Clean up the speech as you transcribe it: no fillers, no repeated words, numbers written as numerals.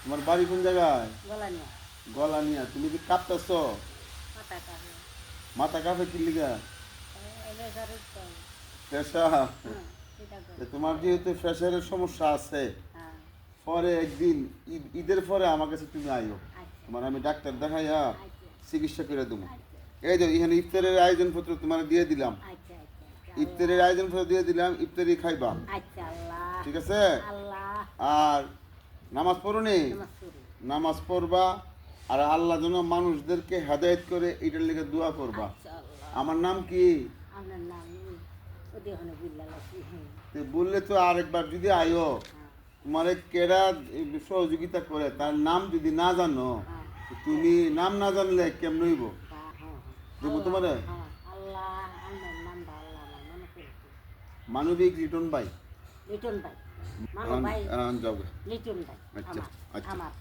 তোমার বাড়ি কোন জায়গায়? গলানিয়া গলানিয়া। তুমি কি কাঁপতেছো? মাথা কাটে মাথা কাঁপে কি লিগা? এলে ঘরে তো প্রেশার? সেটা করে তোমার যেহেতু প্রেশারের সমস্যা আছে, হ্যাঁ পরে একদিন ঈদের পরে আমার কাছে তুমি আইও, আচ্ছা তোমার আমি ডাক্তার দেখাইয়া আচ্ছা চিকিৎসা করে দেবো। আচ্ছা এই যে এখানে ইফতারের আয়োজনপত্র তোমার দিয়ে দিলাম, আচ্ছা আচ্ছা ইফতারের আয়োজনপত্র দিয়ে দিলাম, ইফতারি খাইবা, আচ্ছা আল্লাহ ঠিক আছে? আল্লাহ আর নামাজ পড়নি? নামাজ পড়ি নামাজ পড়বা, আর আল্লাহ যেন মানুষদেরকে হেদায়েত করে এটার লেগে দোয়া করবা। আচ্ছা আল্লাহ আমার নাম কি? আপনার নাম ওদের ওখানে বুঝলাম তো বললে তো আরেকবার যদি আইও, তোমার কেডা সহযোগিতা করে তার নাম যদি না জানো, তো তুমি নাম না জানলে কেমন হইব? দেবো তোমার আল্লাহ আপনার নামটা আল্লাহ আমার মনে করেছে মানবিক রিটন ভাই। লিটন ভাই মানো ভাই যাবে। লিটন ভাই আচ্ছা আমার আচ্ছা আমার